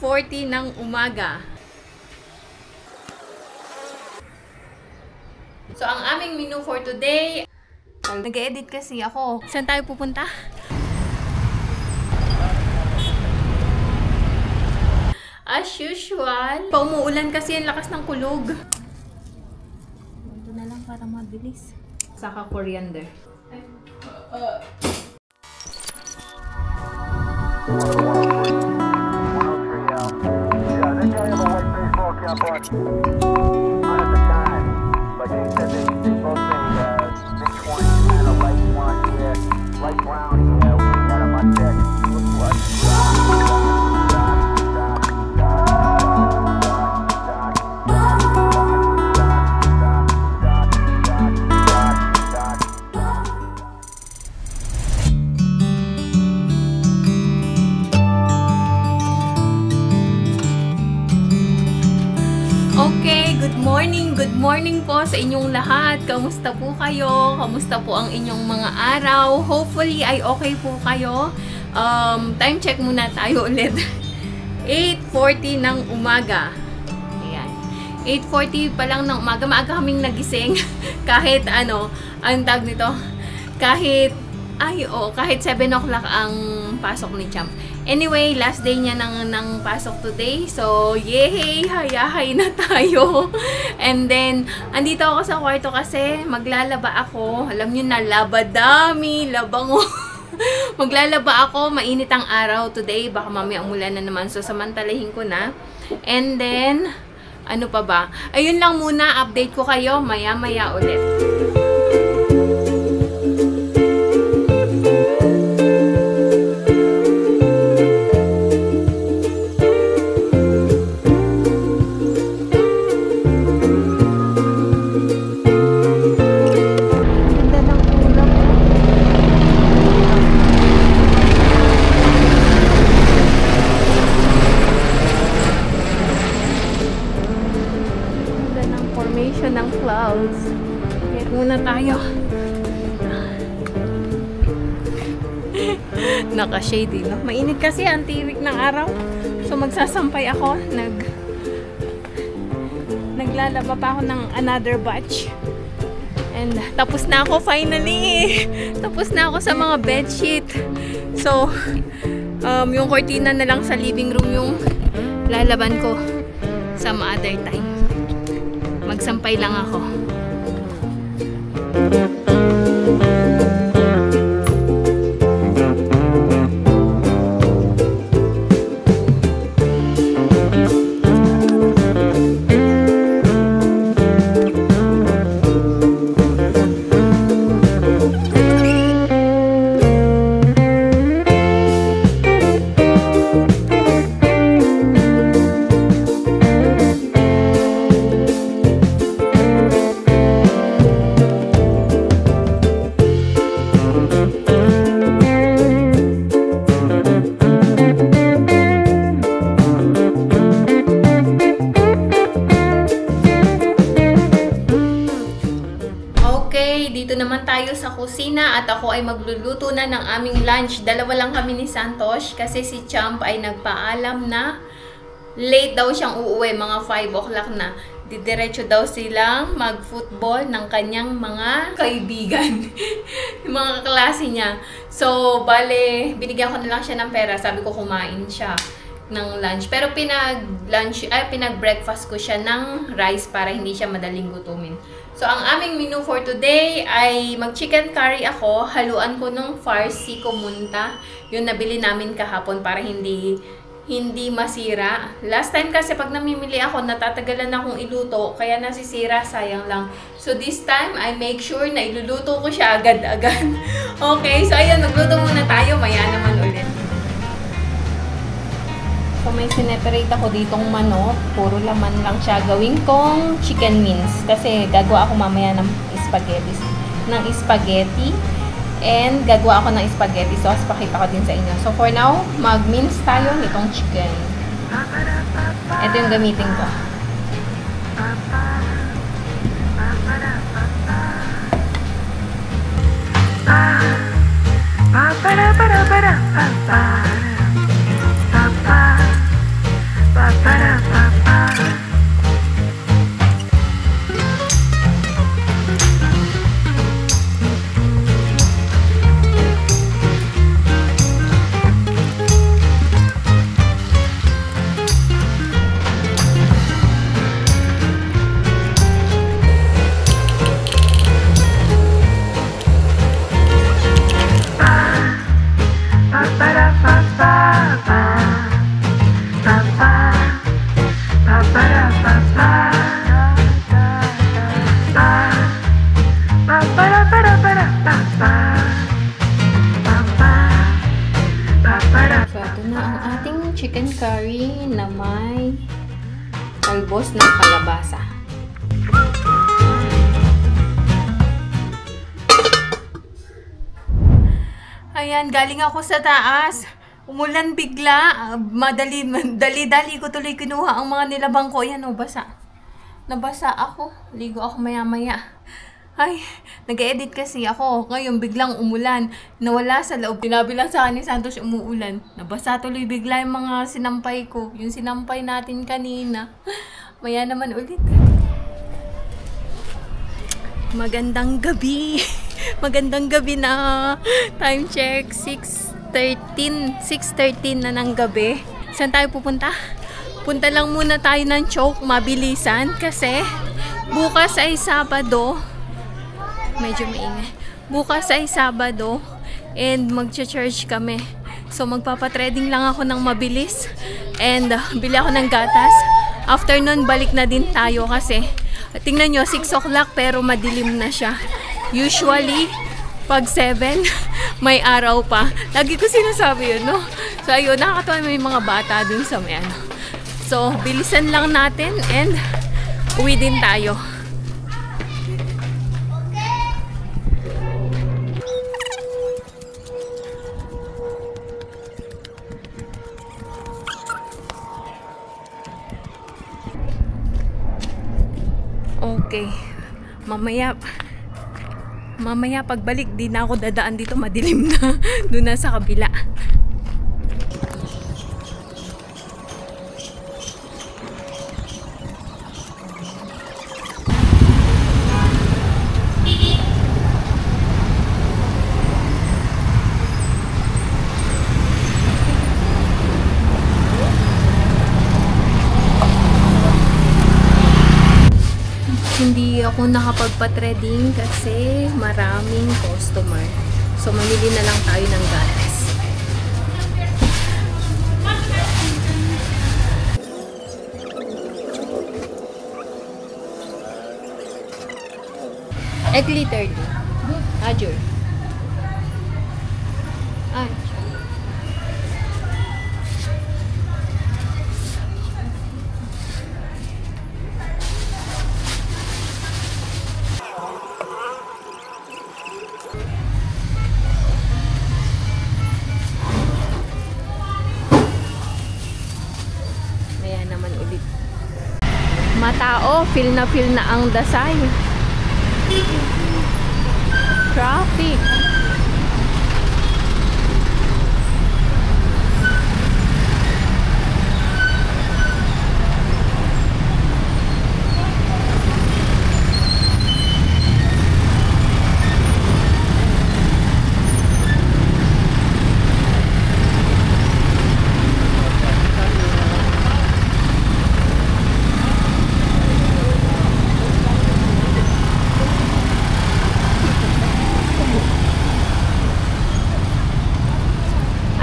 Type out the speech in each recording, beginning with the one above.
8:40 ng umaga. So, ang aming menu for today, nag-edit kasi ako. Saan tayo pupunta? As usual, paumuulan kasi ang lakas ng kulog. Ito na lang para mabilis. Saka coriander. Good morning po sa inyong lahat. Kamusta po kayo? Kamusta po ang inyong mga araw? Hopefully ay okay po kayo. Time check muna tayo ulit. 8:40 ng umaga. Ayan. 8:40 pa lang ng umaga. Maaga kaming nagising. Kahit ano, ang tag nito? Kahit 7 o'clock ang pasok ni Champ. Anyway, last day niya ng pasok today. So, yay! Hayahay na tayo. And then, andito ako sa kwarto kasi maglalaba ako. Alam niyo na, labadami, labango. Maglalaba ako. Mainit ang araw today. Baka mamaya umulan na naman. So, samantalahin ko na. And then, ano pa ba? Ayun lang muna. Update ko kayo. Maya-maya ulit. Ng clouds. Kaya muna tayo. Naka-shade, no? Mainit kasi ang tirik ng araw. So magsasampay ako. Naglalaba pa ako ng another batch. And tapos na ako finally. Tapos na ako sa mga bedsheet. So yung cortina na lang sa living room yung lalaban ko some other time. Magsampay lang ako. Dito naman tayo sa kusina at ako ay magluluto na ng aming lunch. Dalawa lang kami ni Santosh kasi si Champ ay nagpaalam na late daw siyang uuwi, mga 5 o'clock na. Didiretso daw silang mag-football ng kanyang mga kaibigan. Yung mga kaklase niya. So, bale, binigyan ko na lang siya ng pera. Sabi ko kumain siya ng lunch. Pero pinag-breakfast ko siya ng rice para hindi siya madaling gutumin. So, ang aming menu for today ay mag-chicken curry ako. Haluan ko ng farsi kumunta. Yung nabili namin kahapon para hindi masira. Last time kasi pag namimili ako, natatagalan akong iluto. Kaya nasisira, sayang lang. So, this time, I make sure na iluluto ko siya agad-agad. Okay, so ayun, magluto muna tayo. Maya naman ulit. So, may sineperate ako ditong manok. Puro laman lang siya. Gawin kong chicken mince. Kasi gagawa ako mamaya ng spaghetti. And gagawa ako ng spaghetti sauce. Pakita ko din sa inyo. So, for now, mag-mince tayo nitong chicken. Ito yung gamitin ko. curry na may talbos ng kalabasa. Ayan, galing ako sa taas. Umulan bigla. Dali-dali ko tuloy kinuha ang mga nilabang ko. Ayan, basa. Nabasa ako. Ligo ako maya-maya. Ay, nag-edit kasi ako. Ngayon, biglang umulan. Nawala sa loob. Sinabi lang sa akin ni Santos umuulan. Nabasa tuloy bigla yung mga sinampay ko. Yung sinampay natin kanina. Maya naman ulit. Magandang gabi. Magandang gabi na. Time check, 6:13 na ng gabi. Saan tayo pupunta? Punta lang muna tayo ng Choke, mabilisan. Kasi bukas ay Sabado. Medyo maingay. Bukas ay Sabado. And magcha-church kami. So magpapatreading lang ako ng mabilis. And bili ako ng gatas. After nun, balik na din tayo kasi tingnan nyo, 6 o'clock pero madilim na siya. Usually, pag 7, may araw pa. Lagi ko sinasabi yun, no? So, ayun, nakakatawa may mga bata dun sa may ano. So, bilisan lang natin and uwi din tayo. Okay. Mamaya pagbalik, di na ako dadaan dito, madilim na. Doon na sa kabila. Hindi ako nakapagpa-trading kasi maraming customer. So, mamili na lang tayo ng gatas. Egg liter. Ajur. Ay. Matao, feel na ang Dasay. Traffic.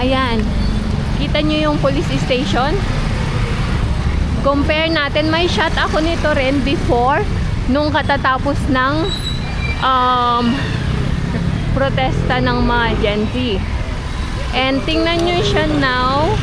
Ayan. Kita nyo yung police station? Compare natin. May shot ako nito rin before nung katatapos ng protesta ng mga Gen Z. And tingnan nyo siya now.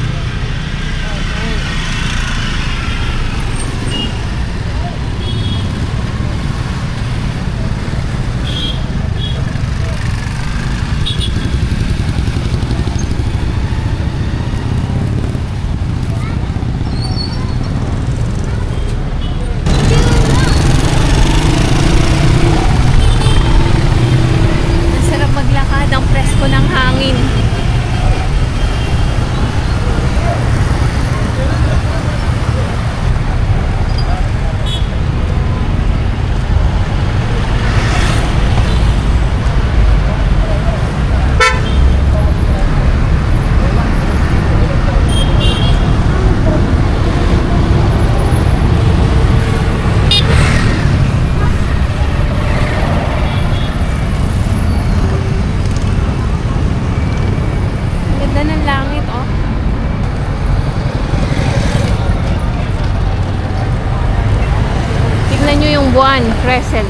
Buwan, Crescent.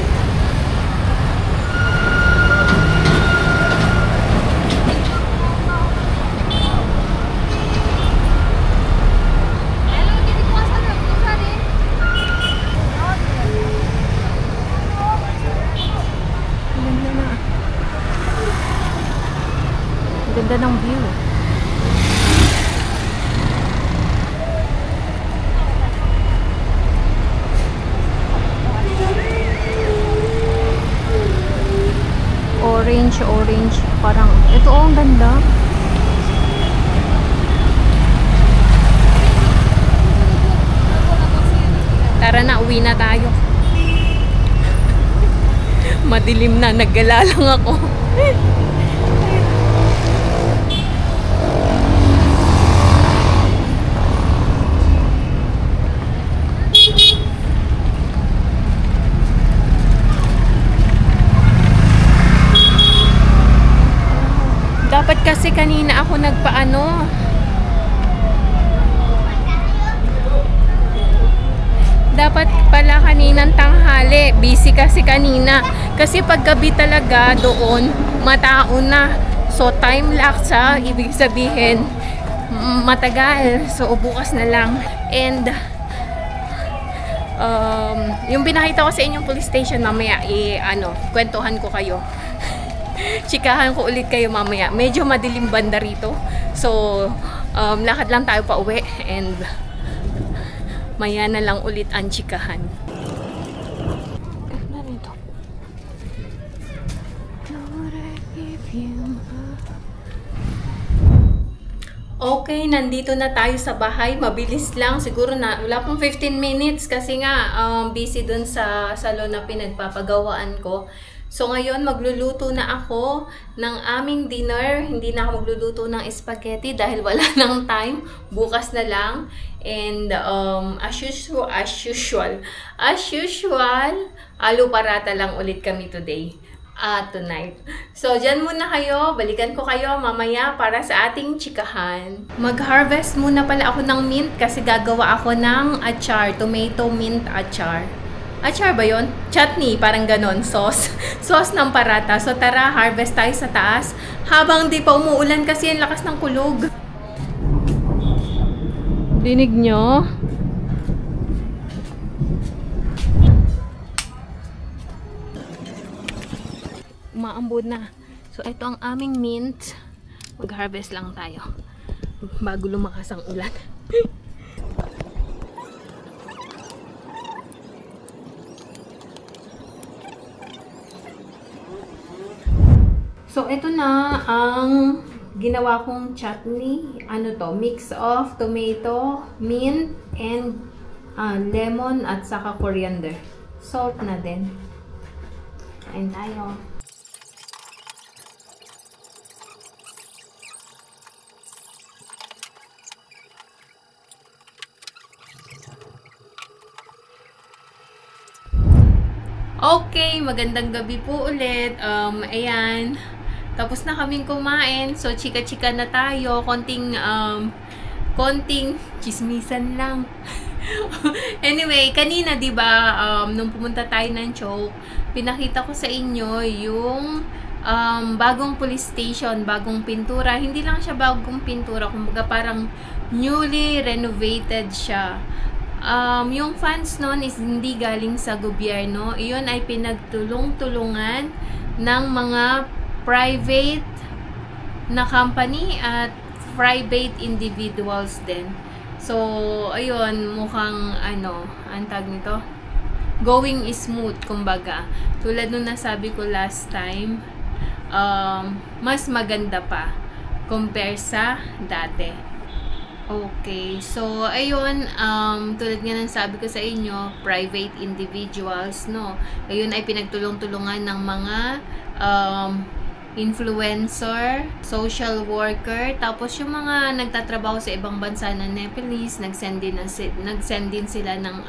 Uwi na tayo. Madilim na, naggala lang ako. Dapat kasi kanina ako nagpaano. Dapat pala kaninang tanghali. Busy kasi kanina. Kasi paggabi talaga doon, matao na. So time lapse siya. Ibig sabihin, matagal. So bukas na lang. And yung pinakita ko sa inyong police station mamaya, kwentuhan ko kayo. Chikahan ko ulit kayo mamaya. Medyo madilim banda rito. So, lakad lang tayo pa uwi. And, maya na lang ulit ang chikahan. Ano rito? Okay, nandito na tayo sa bahay. Mabilis lang. Siguro na, wala pong 15 minutes kasi nga, busy dun sa salon na pinagpapagawaan ko. So ngayon magluluto na ako ng aming dinner. Hindi na ako magluluto ng spaghetti dahil wala nang time. Bukas na lang. And as usual, alu parata lang ulit kami today. Tonight. So dyan muna kayo. Balikan ko kayo mamaya para sa ating chikahan. Mag-harvest muna pala ako ng mint kasi gagawa ako ng achar. Tomato mint achar. Achar ba yun? Chutney, parang ganon. Sauce. Sauce ng parata. So tara, harvest tayo sa taas. Habang di pa umuulan kasi ang lakas ng kulog. Dinig nyo? Umaambod na. So ito ang aming mint. Mag-harvest lang tayo. Bago lumakas ang ulan. So, ito na ang ginawa kong chutney. Ano to? Mix of tomato, mint, and lemon at saka coriander. Salt na din. Kain tayo. Okay, magandang gabi po ulit. Ayan. Tapos na kaming kumain. So, chika-chika na tayo. Konting chismisan lang. Anyway, kanina, diba, nung pumunta tayo ng Choke, pinakita ko sa inyo yung bagong police station, bagong pintura. Hindi lang siya bagong pintura. Kumbaga, parang newly renovated siya. Yung funds nun is hindi galing sa gobyerno. Iyon ay pinagtulong-tulungan ng mga private na company at private individuals din. So, ayun, mukhang ang tag nito, going smooth, kumbaga. Tulad nung nasabi ko last time, mas maganda pa compare sa dati. Okay, so ayun, tulad nga ng sabi ko sa inyo, private individuals, no? Ayun ay pinagtulong-tulungan ng mga influencer, social worker, tapos yung mga nagtatrabaho sa ibang bansa na Nepalese, nagsend din sila ng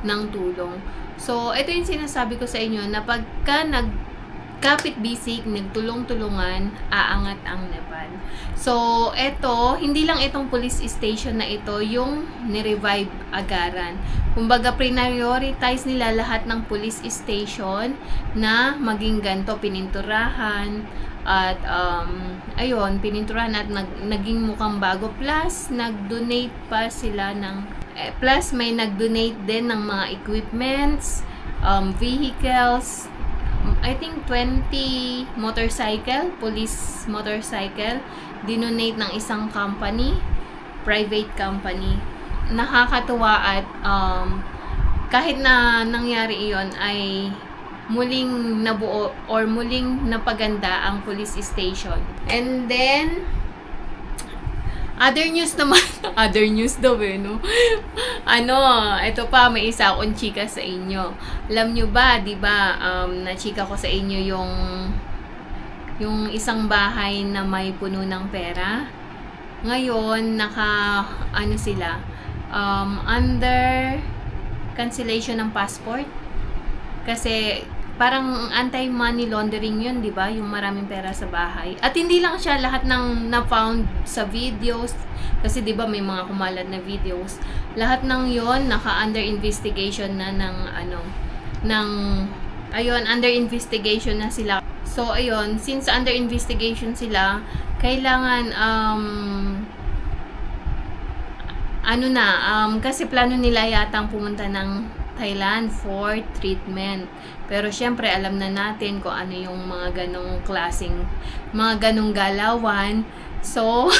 ng tulong. So, ito yung sinasabi ko sa inyo na pagka kapit bisik, nagtulong-tulungan, aangat ang Nepal. So, ito, hindi lang itong police station na ito yung ni-revive agaran. Kumbaga, prioritize nila lahat ng police station na maging ganito, pininturahan, at ayun, pininturahan at naging mukhang bago. Plus, nag-donate pa sila ng, plus may nag-donate din ng mga equipments, vehicles, I think 20 motorcycle, police motorcycle, dinonate ng isang company, private company. Nakakatuwa at kahit na nangyari iyon ay muling nabuo or muling napaganda ang police station. And then, other news naman, other news daw no? Ito pa, may isa akong chika sa inyo. Alam nyo ba, di ba, na-chika ko sa inyo yung isang bahay na may puno ng pera. Ngayon, sila, under cancellation ng passport. Kasi, parang anti-money laundering yun, di ba? Yung maraming pera sa bahay. At hindi lang siya lahat ng na-found sa videos. Kasi di ba may mga kumalat na videos. Lahat ng yon naka-under investigation na under investigation na sila. So, ayun, since under investigation sila, kailangan, kasi plano nila yatang pumunta ng Thailand for treatment. Pero syempre alam na natin kung ano yung mga ganong klaseng, mga ganong galawan. So,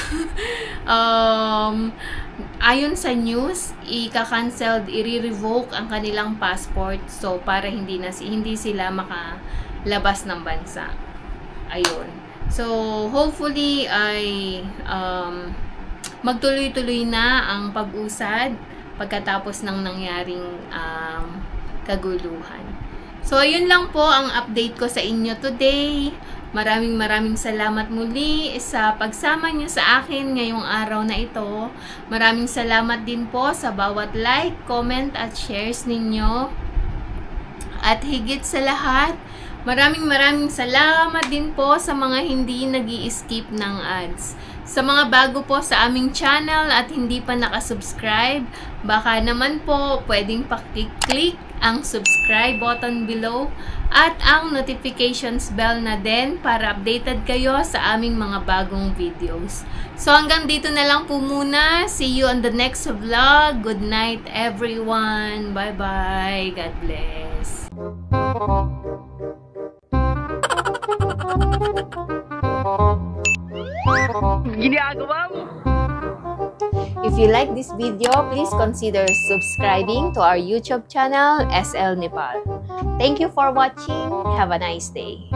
ayon sa news, i-cancel, i-revoke ang kanilang passport. So, para hindi sila makalabas ng bansa. Ayun. So, hopefully ay magtuloy-tuloy na ang pag-usad pagkatapos ng nangyaring kaguluhan. So, ayun lang po ang update ko sa inyo today. Maraming salamat muli sa pagsama nyo sa akin ngayong araw na ito. Maraming salamat din po sa bawat like, comment at shares ninyo. At higit sa lahat, maraming salamat din po sa mga hindi nag-i-skip ng ads. Sa mga bago po sa aming channel at hindi pa nakasubscribe, baka naman po pwedeng pakiclick ang subscribe button below at ang notifications bell na din para updated kayo sa aming mga bagong videos. So hanggang dito na lang po muna. See you on the next vlog. Good night everyone. Bye-bye. God bless. Ginagawa mo. If you like this video, please consider subscribing to our YouTube channel, SL Nepal. Thank you for watching. Have a nice day.